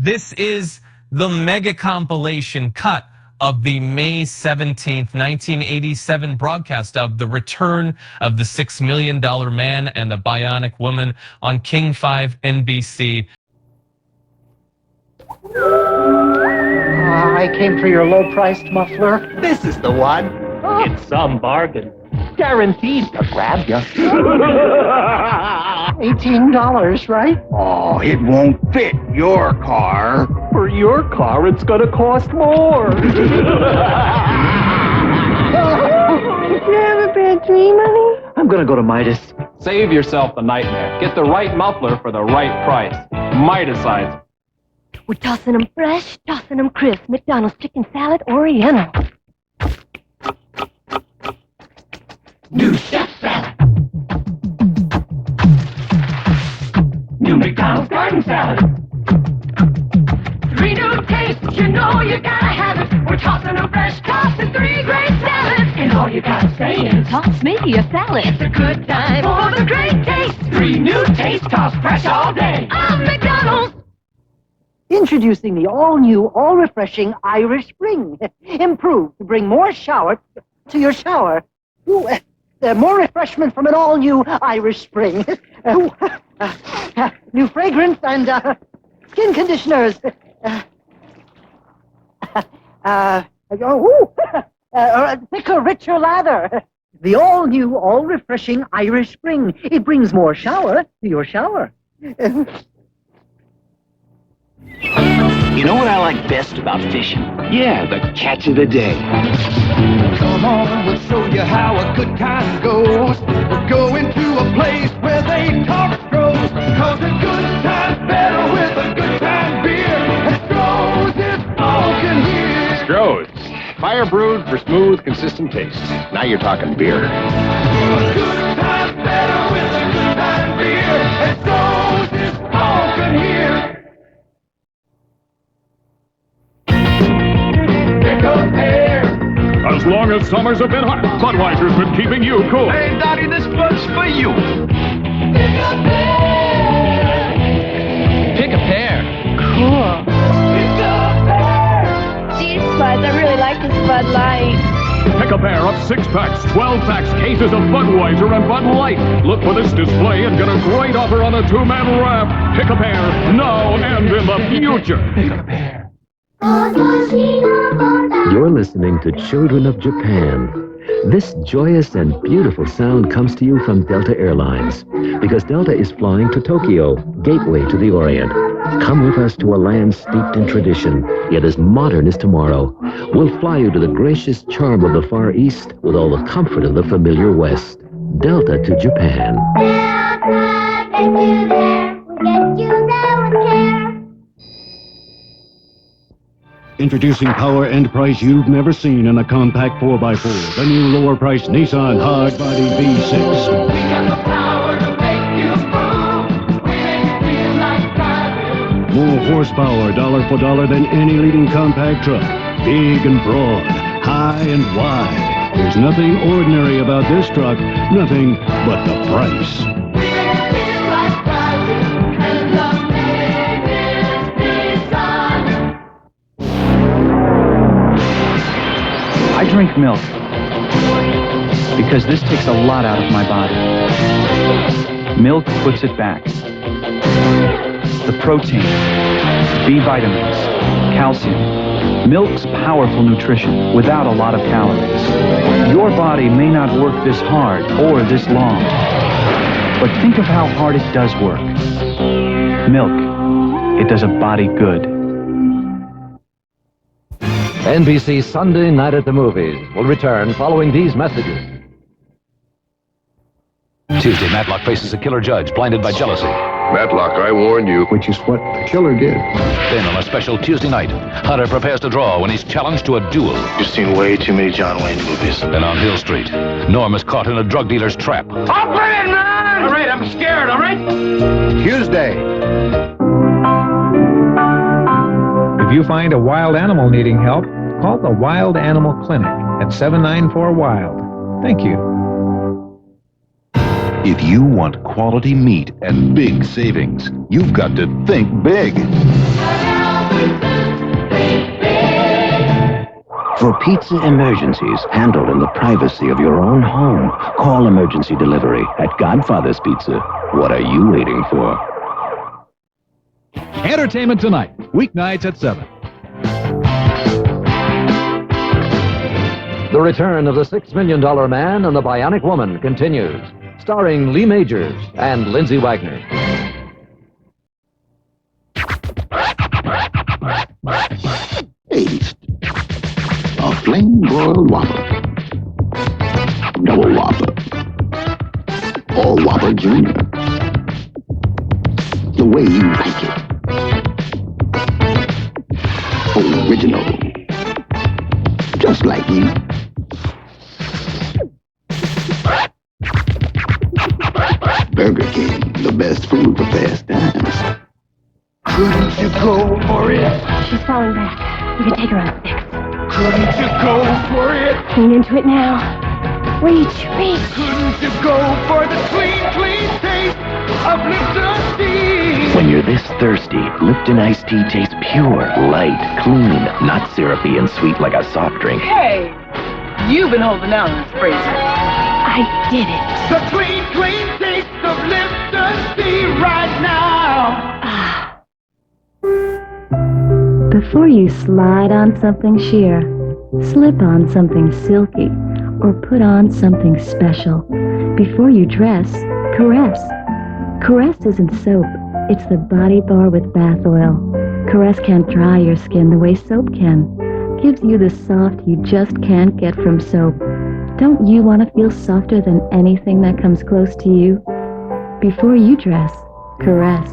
This is the mega compilation cut of the May 17th, 1987 broadcast of The Return of the $6 Million Man and the Bionic Woman on KING5 NBC. I came for your low-priced muffler. This is the one. It's some bargain. Guaranteed to grab you. $18, right? Oh, it won't fit your car. For your car, it's gonna cost more. You have a bad dream, honey? I'm gonna go to Midas. Save yourself the nightmare. Get the right muffler for the right price. Midas-ize. We're tossing them fresh, tossing them crisp. McDonald's chicken salad, Oriental. New chef salad. New McDonald's garden salad. 3 new tastes, you know you gotta have it. We're tossing them fresh, tossing 3 great salads. And all you gotta say is, Toss me a salad. it's a good time for the great taste. 3 new tastes, tossed fresh all day. McDonald's. Introducing the all-new, all-refreshing Irish Spring. Improved to bring more shower to your shower. Ooh, more refreshment from an all-new Irish Spring. New fragrance and skin conditioners. Thicker, richer lather. The all-new, all-refreshing Irish Spring. It brings more shower to your shower. You know what I like best about fishing? Yeah, the catch of the day. Come on, we'll show you how a good time goes. We're going to a place where they talk pros. Cause a good time's better with a good time beer. And Stroh's is smoking here. Stroh's. Fire brewed for smooth, consistent taste. Now you're talking beer. A good time's better with a good time beer. And Stroh's is smoking here. Pick a pair. As long as summers have been hot, Budweiser's been keeping you cool. Hey, Dottie, this one's for you. Pick a pair. Pick a pair. Cool. Pick a pair. Gee, Spuds, I really like this Bud Light. Pick a pair of 6-packs, 12-packs, cases of Budweiser and Bud Light. Look for this display and get a great offer on a 2-man wrap. Pick a pair, now and in the future. Pick a pair. You're listening to Children of Japan. This joyous and beautiful sound comes to you from Delta Airlines, because Delta is flying to Tokyo, gateway to the Orient. Come with us to a land steeped in tradition, yet as modern as tomorrow. We'll fly you to the gracious charm of the Far East with all the comfort of the familiar West. Delta to Japan. Delta, get you there. We'll get you there with care. Introducing power and price you've never seen in a compact 4x4. The new lower-priced Nissan Hardbody V6. We got the power to make you move. We make you feel like driving. More horsepower, dollar for dollar, than any leading compact truck. Big and broad, high and wide. There's nothing ordinary about this truck. Nothing but the price. We make you feel like driving. And the name is Nissan. I drink milk because this takes a lot out of my body. Milk puts it back. The protein, B vitamins, calcium. Milk's powerful nutrition without a lot of calories. Your body may not work this hard or this long, but think of how hard it does work. Milk, it does a body good. NBC Sunday Night at the Movies will return following these messages. Tuesday, Matlock faces a killer judge blinded by jealousy. Matlock, I warned you. Which is what the killer did. Then on a special Tuesday night, Hunter prepares to draw when he's challenged to a duel. You've seen way too many John Wayne movies. And on Hill Street, Norm is caught in a drug dealer's trap. I'll bring it, man! All right, I'm scared, all right? Tuesday. If you find a wild animal needing help, call the Wild Animal Clinic at 794-WILD. Thank you. If you want quality meat and big savings, you've got to think big. For pizza emergencies handled in the privacy of your own home, call emergency delivery at Godfather's Pizza. What are you waiting for? Entertainment Tonight, weeknights at 7. The Return of the $6 Million Man and the Bionic Woman continues, starring Lee Majors and Lindsay Wagner. Taste. A flame-broiled Whopper. Double Whopper. Or Whopper Jr. The way you like it. Original. Just like you. Burger King, the best food for fast times. Couldn't you go for it? She's falling back. You can take her on sticks. Couldn't you go for it? Lean into it now. Reach. Couldn't you go for the clean taste of Lipton tea? When you're this thirsty, Lipton iced tea tastes pure, light, clean, not syrupy and sweet like a soft drink. Hey, you've been holding out on this freezer. I did it. The clean taste of Lipton tea right now. Before you slide on something sheer, slip on something silky, or put on something special, before you dress, caress. Caress isn't soap, it's the body bar with bath oil. Caress can't dry your skin the way soap can. Gives you the soft you just can't get from soap. Don't you want to feel softer than anything that comes close to you? Before you dress, caress.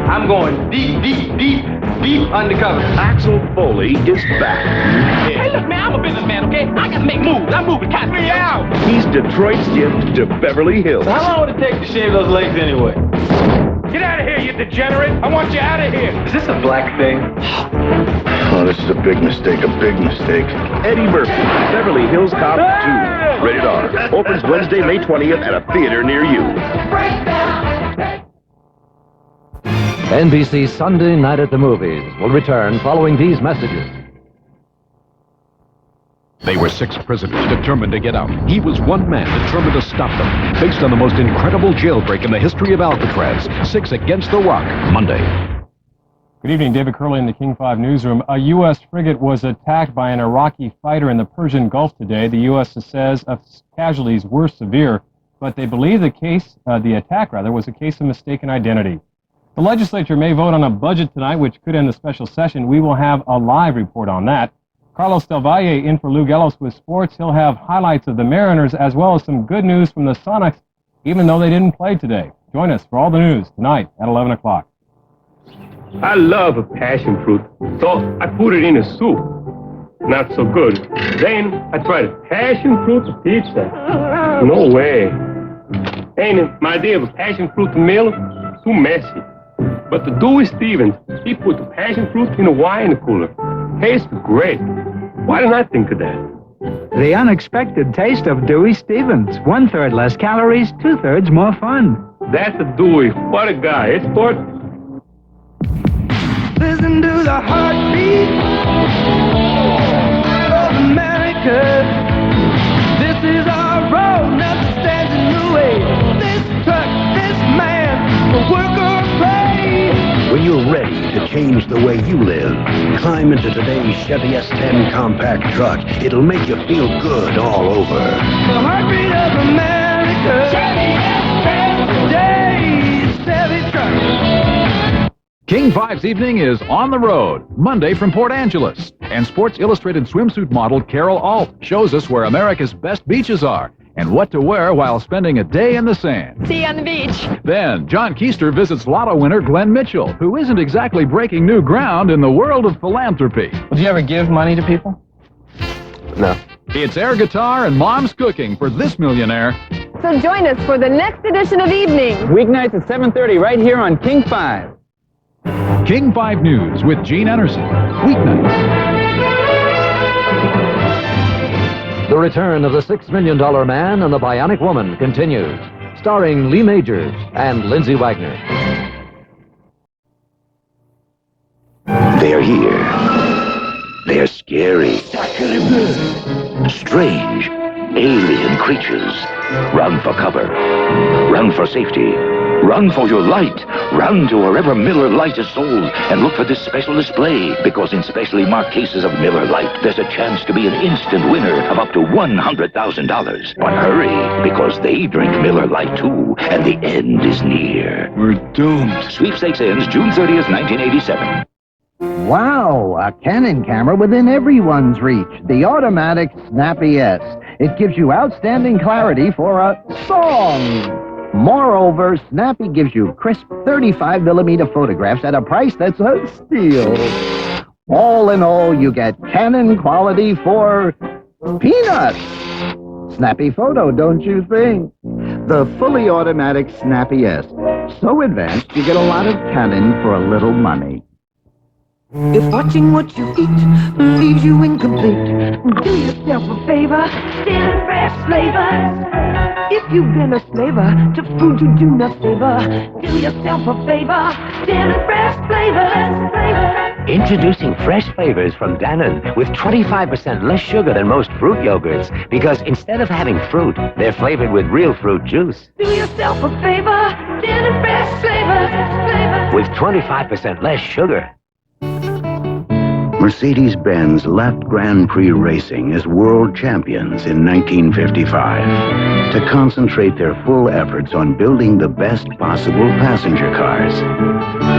I'm going deep undercover. Axel Foley is back. Hey, look, man, I'm a businessman, okay? I gotta make moves. I'm moving. Catch me out. He's Detroit's gift to Beverly Hills. How long would it take to shave those legs anyway? Get out of here, you degenerate. I want you out of here. Is this a black thing? Oh, this is a big mistake, Eddie Murphy, Beverly Hills Cop 2. Rated R. Opens Wednesday, May 20th at a theater near you. NBC's Sunday Night at the Movies will return following these messages. They were 6 prisoners determined to get out. He was one man determined to stop them. Based on the most incredible jailbreak in the history of Alcatraz, 6 Against the Rock, Monday. Good evening, David Curley in the KING5 newsroom. A U.S. frigate was attacked by an Iraqi fighter in the Persian Gulf today. The U.S. says casualties were severe, but they believe the attack was a case of mistaken identity. The legislature may vote on a budget tonight, which could end the special session. We will have a live report on that. Carlos Del Valle in for Lou Gellos with sports. He'll have highlights of the Mariners as well as some good news from the Sonics, even though they didn't play today. Join us for all the news tonight at 11 o'clock. I love a passion fruit, so I put it in a soup. Not so good. Then I tried a passion fruit pizza. No way. Ain't my idea of a passion fruit meal too messy. But the Dewey Stevens, he put the passion fruit in a wine cooler. Tastes great. Why didn't I think of that? The unexpected taste of Dewey Stevens. 1/3 less calories, 2/3 more fun. That's a Dewey. What a guy. It's sport. Listen to the heartbeat of America. This is our road, nothing stands in the way. This truck, this man, a work or play. When you're ready to change the way you live, climb into today's Chevy S10 compact truck. It'll make you feel good all over. The heartbeat of America. Chevy S10, today's Chevy truck. King5's evening is On the Road, Monday from Port Angeles. And Sports Illustrated swimsuit model Carol Alt shows us where America's best beaches are and what to wear while spending a day in the sand. See you on the beach. Then, John Keister visits Lotto winner Glenn Mitchell, who isn't exactly breaking new ground in the world of philanthropy. Would you ever give money to people? No. It's air guitar and mom's cooking for this millionaire. So join us for the next edition of Evening. Weeknights at 7:30 right here on King5. King5 News with Gene Enerson. Weeknights. The Return of the $6 Million Man and the Bionic Woman continues, starring Lee Majors and Lindsay Wagner. They're here. They're scary. Strange, alien creatures. Run for cover. Run for safety. Run for your light. Run to wherever Miller Lite is sold and look for this special display, because in specially marked cases of Miller Lite, there's a chance to be an instant winner of up to $100,000. But hurry, because they drink Miller Lite too, and the end is near. We're doomed. Sweepstakes ends June 30th, 1987. Wow, a Canon camera within everyone's reach. The automatic Snappy S. It gives you outstanding clarity for a song. Moreover, Snappy gives you crisp 35mm photographs at a price that's a steal. All in all, you get Canon quality for peanuts. Snappy photo, don't you think? The fully automatic Snappy S. So advanced, you get a lot of Canon for a little money. If watching what you eat leaves you incomplete, do yourself a favor, still fresh flavors. If you've been a slaver to food you do not favor, do yourself a favor, still fresh flavors. Introducing fresh flavors from Danone with 25% less sugar than most fruit yogurts, because instead of having fruit, they're flavored with real fruit juice. Do yourself a favor, still fresh flavors. With 25% less sugar. Mercedes-Benz left Grand Prix racing as world champions in 1955 to concentrate their full efforts on building the best possible passenger cars.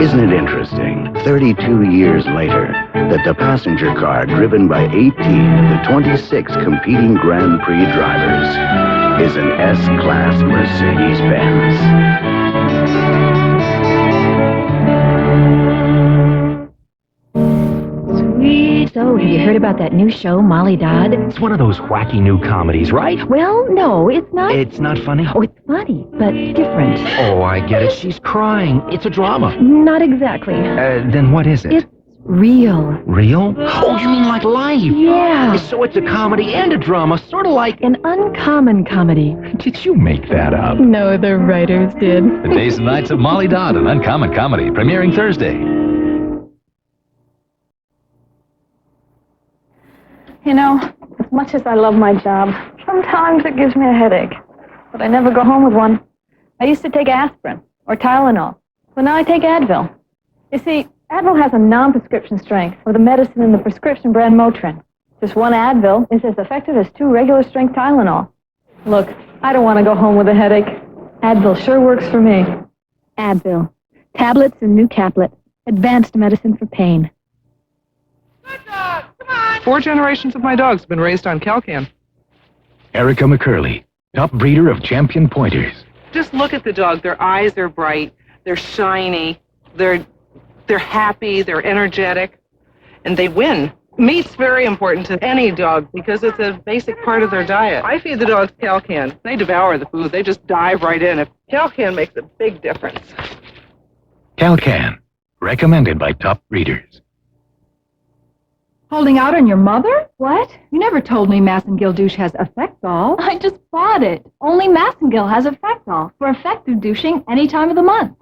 Isn't it interesting, 32 years later, that the passenger car driven by 18 of the 26 competing Grand Prix drivers is an S-Class Mercedes-Benz? So, have you heard about that new show, Molly Dodd? It's one of those wacky new comedies, right? Well, no, it's not. It's not funny? Oh, it's funny, but different. Oh, I get it. She's crying. It's a drama. Not exactly. Then what is it? It's real. Real? Oh, you mean like live? Yeah. So it's a comedy and a drama, sort of like... An uncommon comedy. Did you make that up? No, the writers did. The Days and Nights of Molly Dodd, an uncommon comedy, premiering Thursday. You know, as much as I love my job, sometimes it gives me a headache. But I never go home with one. I used to take aspirin or Tylenol, but now I take Advil. You see, Advil has a non-prescription strength of the medicine in the prescription brand Motrin. Just one Advil is as effective as 2 regular-strength Tylenol. Look, I don't want to go home with a headache. Advil sure works for me. Advil. Tablets and new caplet. Advanced medicine for pain. 4 generations of my dogs have been raised on Calcan. Erica McCurley, top breeder of champion pointers. Just look at the dog. Their eyes are bright. They're shiny. They're happy. They're energetic. And they win. Meat's very important to any dog because it's a basic part of their diet. I feed the dogs Calcan. They devour the food. They just dive right in. Calcan makes a big difference. Calcan, recommended by top breeders. Holding out on your mother? What? You never told me Massengill douche has Effectol. I just bought it. Only Massengill has Effectol for effective douching any time of the month.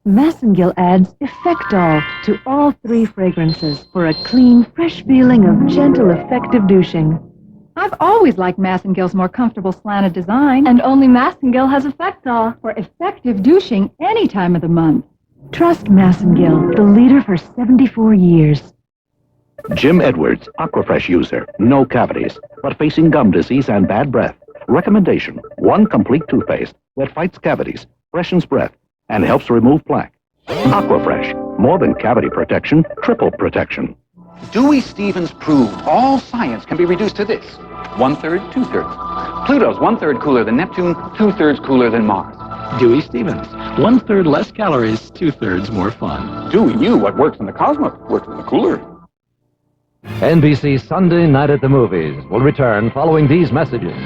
Massengill adds Effectol to all 3 fragrances for a clean, fresh feeling of gentle, effective douching. I've always liked Massengill's more comfortable slanted design, and only Massengill has Effectol for effective douching any time of the month. Trust Massengill, the leader for 74 years. Jim Edwards, Aquafresh user. No cavities, but facing gum disease and bad breath. Recommendation: 1 complete toothpaste that fights cavities, freshens breath, and helps remove plaque. Aquafresh, more than cavity protection, triple protection. Dewey Stevens proved all science can be reduced to this: 1/3, 2/3. Pluto's 1/3 cooler than Neptune, 2/3 cooler than Mars. Dewey Stevens, 1/3 less calories, 2/3 more fun. Dewey knew what works in the cosmos works in the cooler. NBC Sunday Night at the Movies will return following these messages.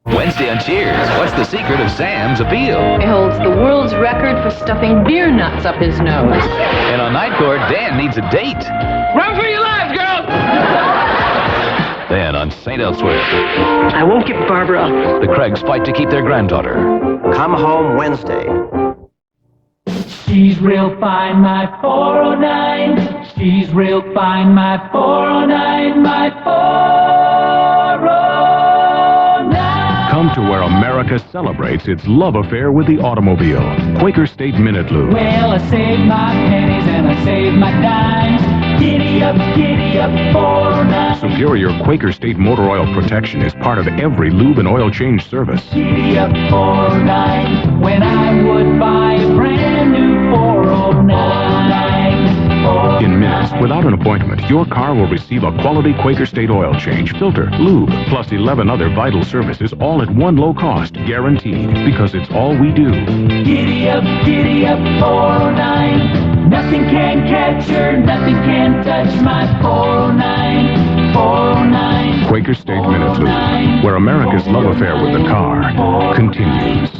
Wednesday on Cheers, what's the secret of Sam's appeal? He holds the world's record for stuffing beer nuts up his nose. And on Night Court, Dan needs a date. Run for your lives, girls! Then on St. Elsewhere, I won't get Barbara. the Craigs fight to keep their granddaughter. Come home Wednesday. She's real fine, my 409. She's real fine, my 409, my 409. Come to where America celebrates its love affair with the automobile. Quaker State Minute Lube. Well, I saved my pennies and I saved my dimes. Giddy up, 409. Superior Quaker State motor oil protection is part of every lube and oil change service. Giddy up, 409. When I would buy a brand new 409. In minutes, without an appointment, your car will receive a quality Quaker State oil change, filter, lube, plus 11 other vital services, all at one low cost, guaranteed, because it's all we do. Giddy up, 409. Nothing can catch her, nothing can touch my 409, 409. Quaker State Minute Lube, where America's love affair with the car continues.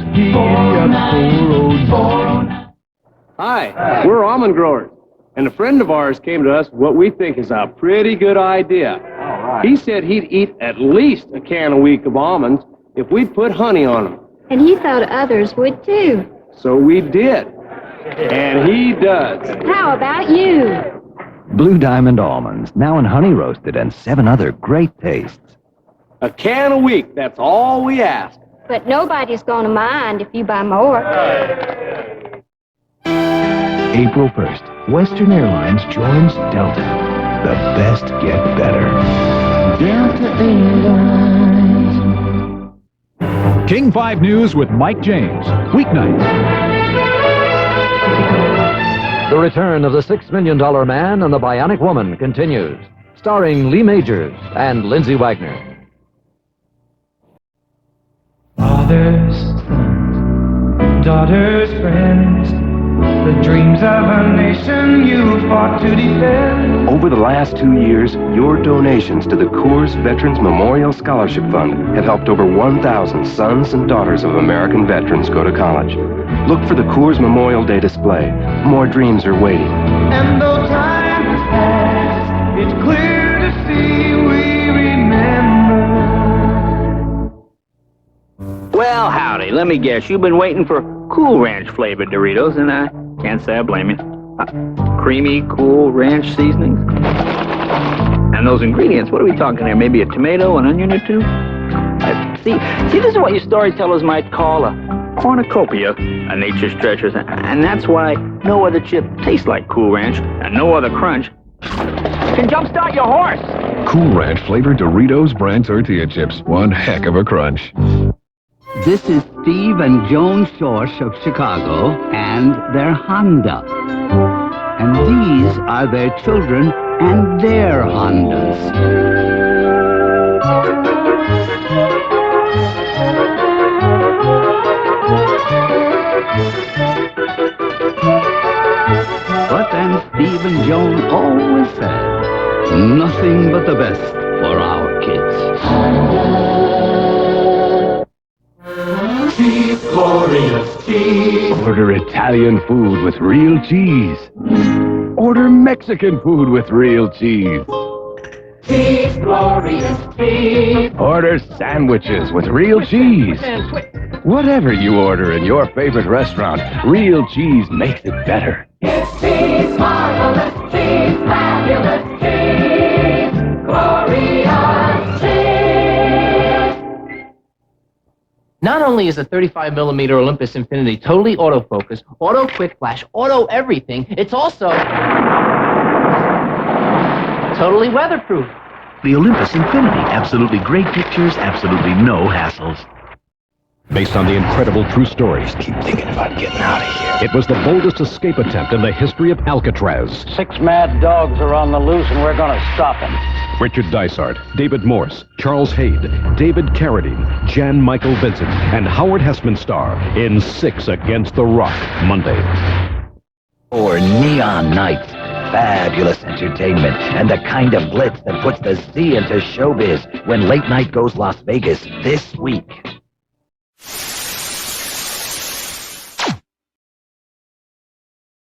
Hi, we're almond growers, and a friend of ours came to us with what we think is a pretty good idea. He said he'd eat at least a can a week of almonds if we'd put honey on them. And he thought others would too. So we did. And he does. How about you? Blue Diamond almonds, now in honey roasted, and 7 other great tastes. A can a week, that's all we ask. But nobody's going to mind if you buy more. April 1st, Western Airlines joins Delta. The best get better. Delta Airlines. King 5 News with Mike James. Weeknights. The return of the $6 Million Man and the Bionic Woman continues, starring Lee Majors and Lindsay Wagner. Fathers, sons, daughters, friends, the dreams of a nation you fought to defend. Over the last 2 years, your donations to the Coors Veterans Memorial Scholarship Fund have helped over 1,000 sons and daughters of American veterans go to college. Look for the Coors Memorial Day display. More dreams are waiting. And though time has passed, it's clear to see we remember. Well, howdy. Let me guess. You've been waiting for Cool Ranch flavored Doritos, and I can't say I blame you. Creamy, Cool Ranch seasonings. And those ingredients, what are we talking here? Maybe a tomato, an onion or two? See, this is what your storytellers might call a cornucopia of nature's treasures. And that's why no other chip tastes like Cool Ranch, and no other crunch can jumpstart your horse. Cool Ranch flavored Doritos brand tortilla chips. One heck of a crunch. This is Steve and Joan Schorsch of Chicago and their Honda. And these are their children and their Hondas. But then Steve and Joan always said, nothing but the best for our kids. Cheese, glorious cheese. Order Italian food with real cheese. Order Mexican food with real cheese. Cheese, glorious cheese. Order sandwiches with real cheese. Whatever you order in your favorite restaurant, real cheese makes it better. It's cheese, marvelous cheese, fabulous cheese, glorious cheese. Not only is the 35mm Olympus Infinity totally autofocus, auto quick flash, auto everything, it's also totally weatherproof. The Olympus Infinity. Absolutely great pictures, absolutely no hassles. Based on the incredible true stories. Keep thinking about getting out of here. It was the boldest escape attempt in the history of Alcatraz. 6 mad dogs are on the loose, and we're going to stop them. Richard Dysart, David Morse, Charles Hayde, David Carradine, Jan Michael Vincent, and Howard Hessman star in 6 Against the Rock, Monday. Or neon nights, fabulous entertainment, and the kind of blitz that puts the Z into showbiz when late night goes Las Vegas this week.